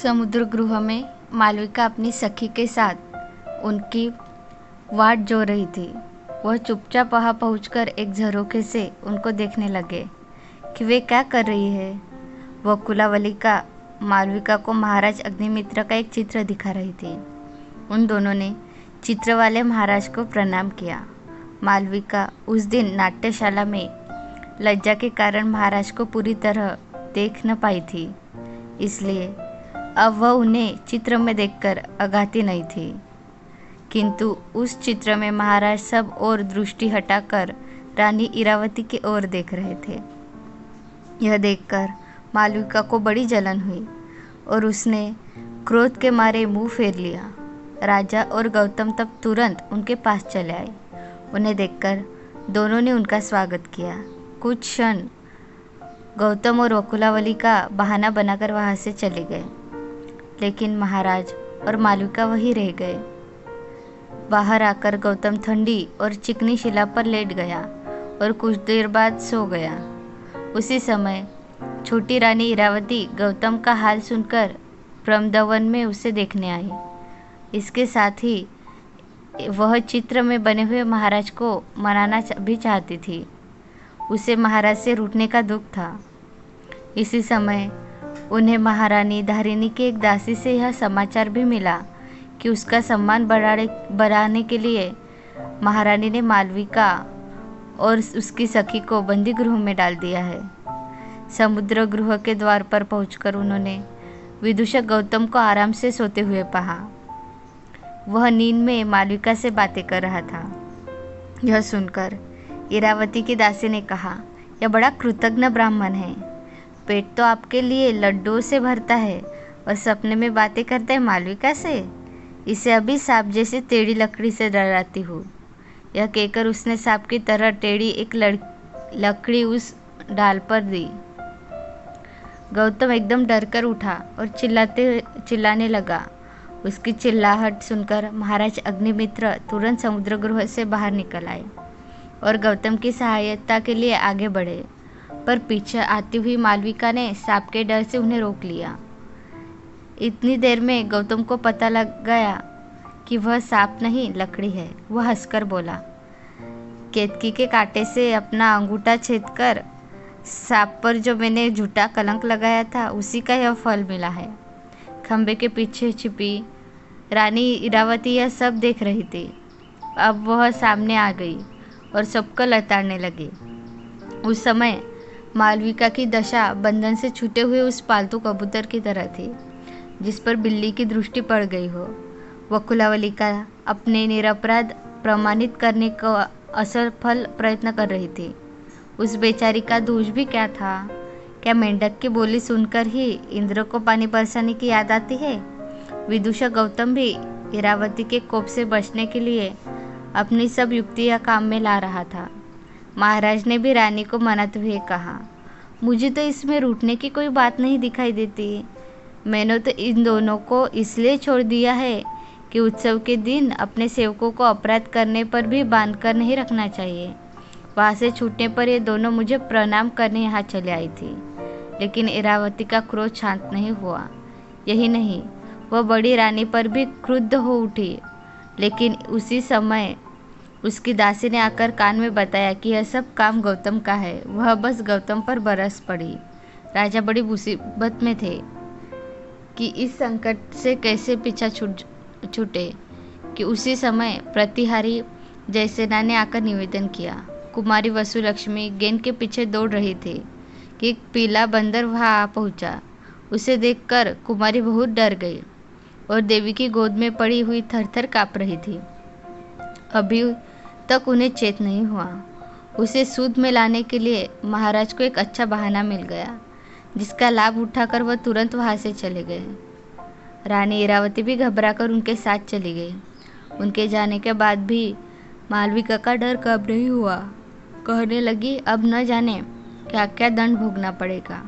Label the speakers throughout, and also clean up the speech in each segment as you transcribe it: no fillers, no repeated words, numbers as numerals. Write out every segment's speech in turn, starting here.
Speaker 1: समुद्र गृह में मालविका अपनी सखी के साथ उनकी वाट जो रही थी। वह चुपचाप वहां पहुंचकर एक झरोखे से उनको देखने लगे कि वे क्या कर रही है। वकुलावलिका मालविका को महाराज अग्निमित्र का एक चित्र दिखा रही थी। उन दोनों ने चित्र वाले महाराज को प्रणाम किया। मालविका उस दिन नाट्यशाला में लज्जा के कारण महाराज को पूरी तरह देख न पाई थी, इसलिए अब वह उन्हें चित्र में देखकर अघाती नहीं थी। किंतु उस चित्र में महाराज सब और दृष्टि हटाकर रानी इरावती की ओर देख रहे थे। यह देखकर मालविका को बड़ी जलन हुई और उसने क्रोध के मारे मुंह फेर लिया। राजा और गौतम तब तुरंत उनके पास चले आए। उन्हें देखकर दोनों ने उनका स्वागत किया। कुछ क्षण गौतम और वकुलावलिका बहाना बनाकर वहां से चले गए, लेकिन महाराज और मालविका वहीं रह गए। बाहर आकर गौतम ठंडी और चिकनी शिला पर लेट गया और कुछ देर बाद सो गया। उसी समय छोटी रानी इरावती गौतम का हाल सुनकर प्रमदवन में उसे देखने आई। इसके साथ ही वह चित्र में बने हुए महाराज को मनाना भी चाहती थी। उसे महाराज से रूठने का दुख था। इसी समय उन्हें महारानी धारिणी की एक दासी से यह समाचार भी मिला कि उसका सम्मान बढ़ाने के लिए महारानी ने मालविका और उसकी सखी को बंदी गृह में डाल दिया है। समुद्र गृह के द्वार पर पहुंचकर उन्होंने विदूषक गौतम को आराम से सोते हुए पाया। वह नींद में मालविका से बातें कर रहा था। यह सुनकर इरावती की दासी ने कहा, यह बड़ा कृतज्ञ ब्राह्मण है। पेट तो आपके लिए लड्डुओं से भरता है और सपने में बातें करता है मालविका से। इसे अभी सांप जैसी टेढ़ी लकड़ी से डराती हूँ। यह कहकर उसने सांप की तरह टेढ़ी एक लकड़ी उस डाल पर दी। गौतम एकदम डरकर उठा और चिल्लाने लगा। उसकी चिल्लाहट सुनकर महाराज अग्निमित्र तुरंत समुद्र गृह से बाहर निकल आए और गौतम की सहायता के लिए आगे बढ़े, पर पीछे आती हुई मालविका ने सांप के डर से उन्हें रोक लिया। इतनी देर में गौतम को पता लग गया कि वह सांप नहीं लकड़ी है। वह हंसकर बोला, केतकी के कांटे से अपना अंगूठा छेदकर सांप पर जो मैंने झूठा कलंक लगाया था, उसी का यह फल मिला है। खंबे के पीछे छिपी रानी इरावती यह सब देख रही थी। अब वह सामने आ गई और सबको लताड़ने लगी। उस समय मालविका की दशा बंधन से छूटे हुए उस पालतू कबूतर की तरह थी जिस पर बिल्ली की दृष्टि पड़ गई हो। वकुलावलिका अपने निरपराध प्रमाणित करने का असफल प्रयत्न कर रही थी। उस बेचारी का दोष भी क्या था? क्या मेंढक की बोली सुनकर ही इंद्र को पानी बरसाने की याद आती है? विदूषक गौतम भी इरावती के कोप से बचने के लिए अपनी सब युक्तियां काम में ला रहा था। महाराज ने भी रानी को मनाते हुए कहा, मुझे तो इसमें रूठने की कोई बात नहीं दिखाई देती। मैंने तो इन दोनों को इसलिए छोड़ दिया है कि उत्सव के दिन अपने सेवकों को अपराध करने पर भी बांध कर नहीं रखना चाहिए। वहाँ से छूटने पर ये दोनों मुझे प्रणाम करने यहाँ चले आई थी, लेकिन इरावती का क्रोध शांत नहीं हुआ। यही नहीं, वह बड़ी रानी पर भी क्रुद्ध हो उठी। लेकिन उसी समय उसकी दासी ने आकर कान में बताया कि यह सब काम गौतम का है। वह बस गौतम पर बरस पड़ी। राजा बड़ी मुसीबत में थे कि इस संकट से कैसे पीछा छूटे कि उसी समय प्रतिहारी जयसेना ने आकर निवेदन किया। कुमारी वसुलक्ष्मी गेंद के पीछे दौड़ रही थी कि एक पीला बंदर वहां आ पहुंचा। उसे देखकर कुमारी बहुत डर गई और देवी की गोद में पड़ी हुई थरथर काँप रही थी। अभी तक उन्हें चेत नहीं हुआ। उसे सूद में लाने के लिए महाराज को एक अच्छा बहाना मिल गया, जिसका लाभ उठाकर वह तुरंत वहां से चले गए। रानी इरावती भी घबराकर उनके साथ चली गई। उनके जाने के बाद भी मालविका का डर कम नहीं हुआ। कहने लगी, अब न जाने क्या क्या दंड भोगना पड़ेगा।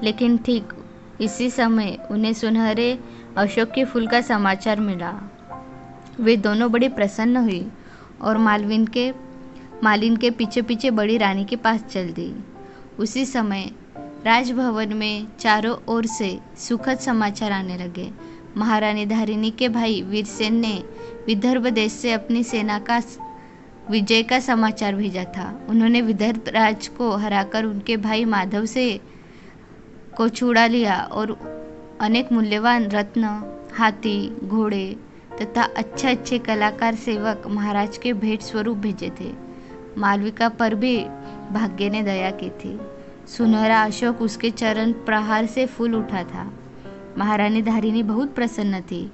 Speaker 1: लेकिन ठीक इसी समय उन्हें सुनहरे अशोक के फूल का समाचार मिला। वे दोनों बड़ी प्रसन्न हुई और मालिन के पीछे पीछे बड़ी रानी के पास चल दी। उसी समय राजभवन में चारों ओर से सुखद समाचार आने लगे। महारानी धारिणी के भाई वीरसेन ने विदर्भ देश से अपनी सेना का विजय का समाचार भेजा था। उन्होंने विदर्भ राज को हराकर उनके भाई माधव से को छुड़ा लिया और अनेक मूल्यवान रत्न, हाथी, घोड़े तथा अच्छे कलाकार सेवक महाराज के भेंट स्वरूप भेजे थे। मालविका पर भी भाग्य ने दया की थी। सुनहरा अशोक उसके चरण प्रहार से फूल उठा था। महारानी धारिणी बहुत प्रसन्न थी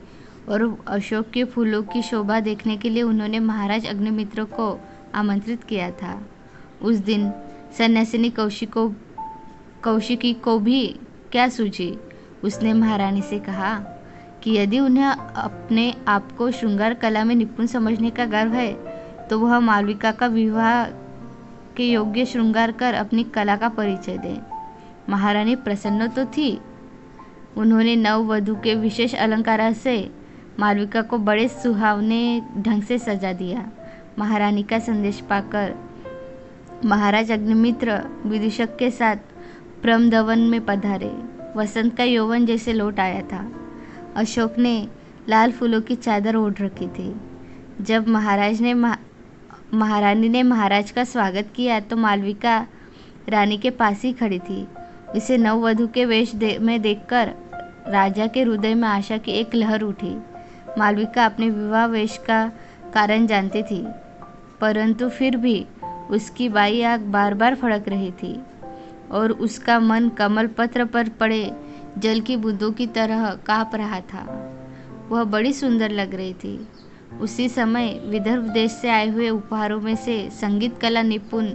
Speaker 1: और अशोक के फूलों की शोभा देखने के लिए उन्होंने महाराज अग्निमित्र को आमंत्रित किया था। उस दिन सन्यासिनी कौशिकी को भी क्या सूझी। उसने महारानी से कहा कि यदि उन्हें अपने आप को श्रृंगार कला में निपुण समझने का गर्व है तो वह मालविका का विवाह के योग्य श्रृंगार कर अपनी कला का परिचय दे। महारानी प्रसन्न तो थी। उन्होंने नववधू के विशेष अलंकार से मालविका को बड़े सुहावने ढंग से सजा दिया। महारानी का संदेश पाकर महाराज अग्निमित्र विदूषक के साथ प्रमदवन में पधारे। वसंत का यौवन जैसे लौट आया था। अशोक ने लाल फूलों की चादर ओढ़ रखी थी। जब महारानी ने महाराज का स्वागत किया तो मालविका रानी के पास ही खड़ी थी। इसे नववधू के वेश में देखकर राजा के हृदय में आशा की एक लहर उठी। मालविका अपने विवाह वेश का कारण जानती थी, परंतु फिर भी उसकी बाई आंख बार बार फड़क रही थी और उसका मन कमल पत्र पर पड़े जल की बूंदों की तरह कांप रहा था। वह बड़ी सुंदर लग रही थी। उसी समय विदर्भ देश से आए हुए उपहारों में से संगीत कला निपुण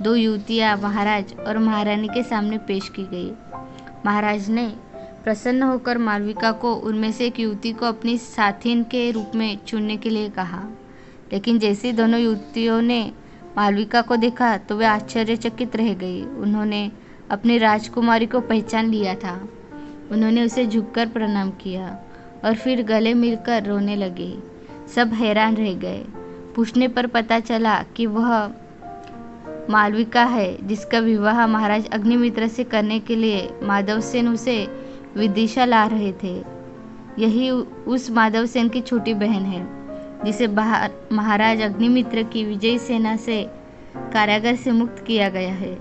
Speaker 1: 2 युवतियां महाराज और महारानी के सामने पेश की गई। महाराज ने प्रसन्न होकर मालविका को उनमें से एक युवती को अपनी साथिन के रूप में चुनने के लिए कहा, लेकिन जैसे दोनों युवतियों ने मालविका को देखा तो वे आश्चर्यचकित रह गई। उन्होंने अपनी राजकुमारी को पहचान लिया था। उन्होंने उसे झुककर प्रणाम किया और फिर गले मिलकर रोने लगे। सब हैरान रह गए। पूछने पर पता चला कि वह मालविका है जिसका विवाह महाराज अग्निमित्र से करने के लिए माधवसेन उसे विदिशा ला रहे थे। यही उस माधवसेन की छोटी बहन है जिसे महाराज अग्निमित्र की विजयी सेना से कारागार से मुक्त किया गया है।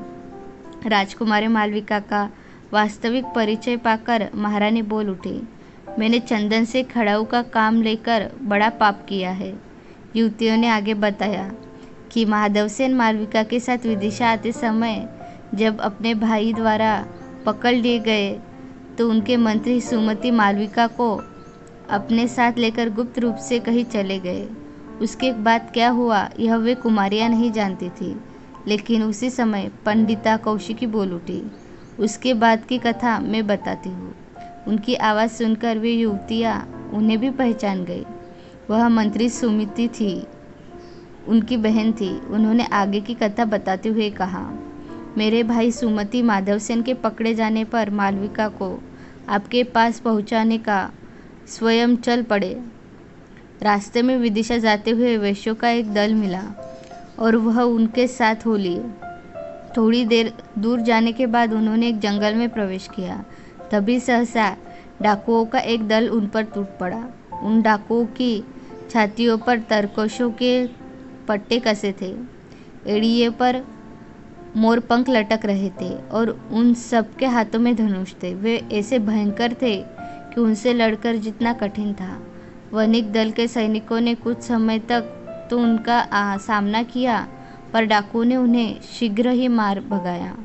Speaker 1: राजकुमारी मालविका का वास्तविक परिचय पाकर महारानी बोल उठी, मैंने चंदन से खड़ाऊ का काम लेकर बड़ा पाप किया है। युवतियों ने आगे बताया कि माधवसेन मालविका के साथ विदिशा आते समय जब अपने भाई द्वारा पकड़ लिए गए तो उनके मंत्री सुमति मालविका को अपने साथ लेकर गुप्त रूप से कहीं चले गए। उसके बाद क्या हुआ यह वे कुमारियां नहीं जानती थी, लेकिन उसी समय पंडिता कौशिकी बोल उठी। उसके बाद की कथा मैं बताती हूँ। उनकी आवाज़ सुनकर वे युवतियाँ उन्हें भी पहचान गई। वह मंत्री सुमिति थी, उनकी बहन थी। उन्होंने आगे की कथा बताते हुए कहा, मेरे भाई सुमति माधवसेन के पकड़े जाने पर मालविका को आपके पास पहुंचाने का स्वयं चल पड़े। रास्ते में विदिशा जाते हुए वैश्यों का एक दल मिला और वह उनके साथ हो लिए। थोड़ी देर दूर जाने के बाद उन्होंने एक जंगल में प्रवेश किया। तभी सहसा डाकुओं का एक दल उन पर टूट पड़ा। उन डाकुओं की छातियों पर तरकशों के पट्टे कसे थे, एड़िए पर मोर पंख लटक रहे थे और उन सब के हाथों में धनुष थे। वे ऐसे भयंकर थे कि उनसे लड़कर जितना कठिन था। वणिक दल के सैनिकों ने कुछ समय तक तो उनका सामना किया, पर डाकुओं ने उन्हें शीघ्र ही मार भगाया।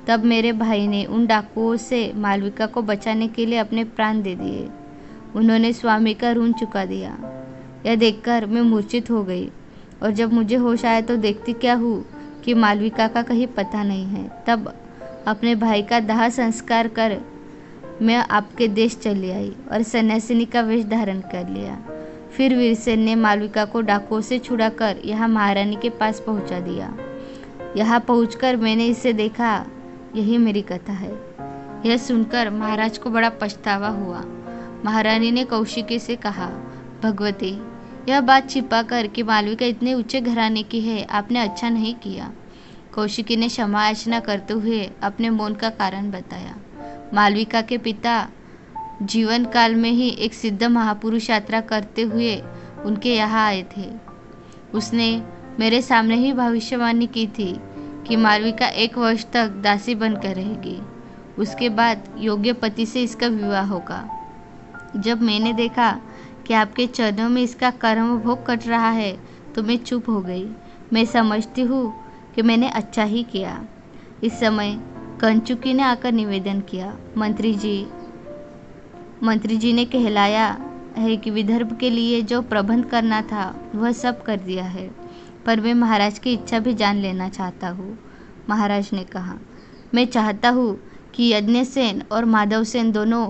Speaker 1: तब मेरे भाई ने उन डाकुओं से मालविका को बचाने के लिए अपने प्राण दे दिए। उन्होंने स्वामी का ऋण चुका दिया। यह देखकर मैं मूर्छित हो गई और जब मुझे होश आया तो देखती क्या हूँ कि मालविका का कहीं पता नहीं है। तब अपने भाई का दाह संस्कार कर मैं आपके देश चली आई और सन्यासिनी का वेश धारण कर लिया। फिर वीरसेन ने मालविका को डाकुओं से छुड़ाकर यहाँ महारानी के पास पहुँचा दिया। यहाँ पहुँचकर मैंने इसे देखा। यही मेरी कथा है। यह सुनकर महाराज को बड़ा पछतावा हुआ। महारानी ने कौशिकी से कहा, भगवती, यह बात छिपा कर कि मालविका इतने ऊंचे घराने की है आपने अच्छा नहीं किया। कौशिकी ने क्षमा याचना करते हुए अपने मौन का कारण बताया। मालविका के पिता जीवन काल में ही एक सिद्ध महापुरुष यात्रा करते हुए उनके यहाँ आए थे। उसने मेरे सामने ही भविष्यवाणी की थी कि मालविका 1 वर्ष तक दासी बनकर रहेगी। उसके बाद योग्य पति से इसका विवाह होगा। जब मैंने देखा कि आपके चरणों में इसका कर्म भोग कट रहा है तो मैं चुप हो गई। मैं समझती हूँ कि मैंने अच्छा ही किया। इस समय कंचुकी ने आकर निवेदन किया, मंत्री जी ने कहलाया है कि विदर्भ के लिए जो प्रबंध करना था वह सब कर दिया है, पर मैं महाराज की इच्छा भी जान लेना चाहता हूँ। महाराज ने कहा, मैं चाहता हूँ कि यज्ञसेन और माधवसेन दोनों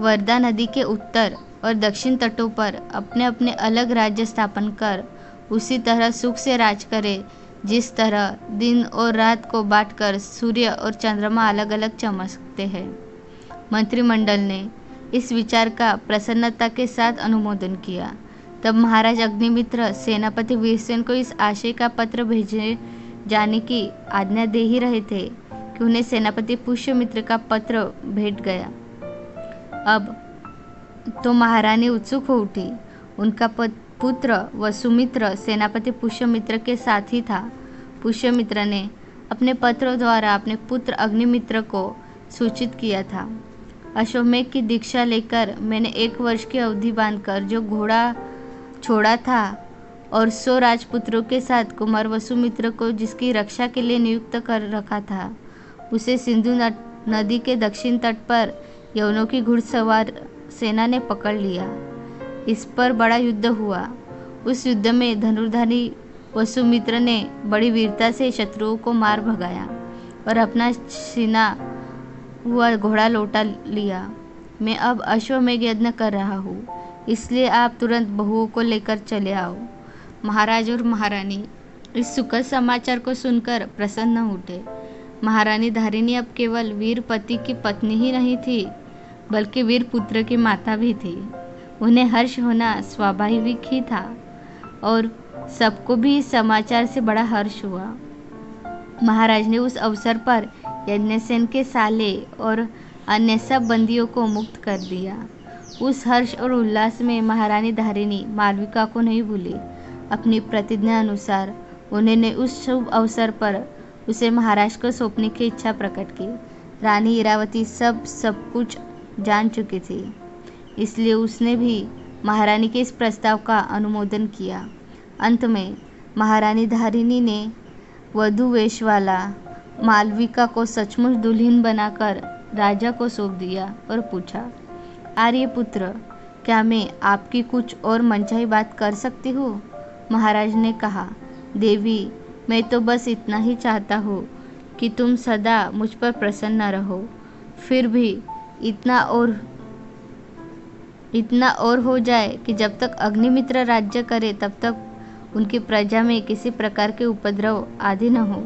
Speaker 1: वर्धा नदी के उत्तर और दक्षिण तटों पर अपने अपने अलग राज्य स्थापन कर उसी तरह सुख से राज करे जिस तरह दिन और रात को बांटकर सूर्य और चंद्रमा अलग अलग चमकते हैं। मंत्रिमंडल ने इस विचार का प्रसन्नता के साथ अनुमोदन किया। तब महाराज अग्निमित्र सेनापति वीरसेन को इस आशय का पत्र भेजे जाने की आज्ञा दे ही रहे थे कि उन्हें सेनापति पुष्यमित्र का पत्र भेट गया। अब तो महारानी उत्सुक हो उठी। उनका पुत्र वसुमित्र सेनापति पुष्यमित्र के साथ ही था। पुष्यमित्र ने अपने पत्र द्वारा अपने पुत्र अग्निमित्र को सूचित किया था। अश्वमेघ की दीक्षा लेकर मैंने 1 वर्ष की अवधि बांधकर जो घोड़ा छोड़ा था और 100 राजपुत्रों के साथ कुमार वसुमित्र को जिसकी रक्षा के लिए नियुक्त कर रखा था, उसे सिंधु नदी के दक्षिण तट पर यवनों की घुड़सवार सेना ने पकड़ लिया। इस पर बड़ा युद्ध हुआ। उस युद्ध में धनुर्धारी वसुमित्र ने बड़ी वीरता से शत्रुओं को मार भगाया और अपना छीना हुआ घोड़ा लौटा लिया। मैं अब अश्वमेघ यज्ञ कर रहा हूँ, इसलिए आप तुरंत बहुओं को लेकर चले आओ। महाराज और महारानी इस सुखद समाचार को सुनकर प्रसन्न उठे। महारानी धारिणी अब केवल वीर पति की पत्नी ही नहीं थी, बल्कि वीर पुत्र की माता भी थी। उन्हें हर्ष होना स्वाभाविक ही था और सबको भी इस समाचार से बड़ा हर्ष हुआ। महाराज ने उस अवसर पर यज्ञसेन के साले और अन्य सब बंदियों को मुक्त कर दिया। उस हर्ष और उल्लास में महारानी धारिणी मालविका को नहीं भूली। अपनी प्रतिज्ञा अनुसार उन्होंने उस शुभ अवसर पर उसे महाराज को सौंपने की इच्छा प्रकट की। रानी इरावती सब कुछ जान चुकी थी, इसलिए उसने भी महारानी के इस प्रस्ताव का अनुमोदन किया। अंत में महारानी धारिणी ने वधू वेश वाला मालविका को सचमुच दुल्हन बनाकर राजा को सौंप दिया और पूछा, आर्यपुत्र, क्या मैं आपकी कुछ और मनचाही बात कर सकती हूँ? महाराज ने कहा, देवी, मैं तो बस इतना ही चाहता हूँ कि तुम सदा मुझ पर प्रसन्न रहो। फिर भी इतना और हो जाए कि जब तक अग्निमित्र राज्य करे तब तक उनकी प्रजा में किसी प्रकार के उपद्रव आदि न हो।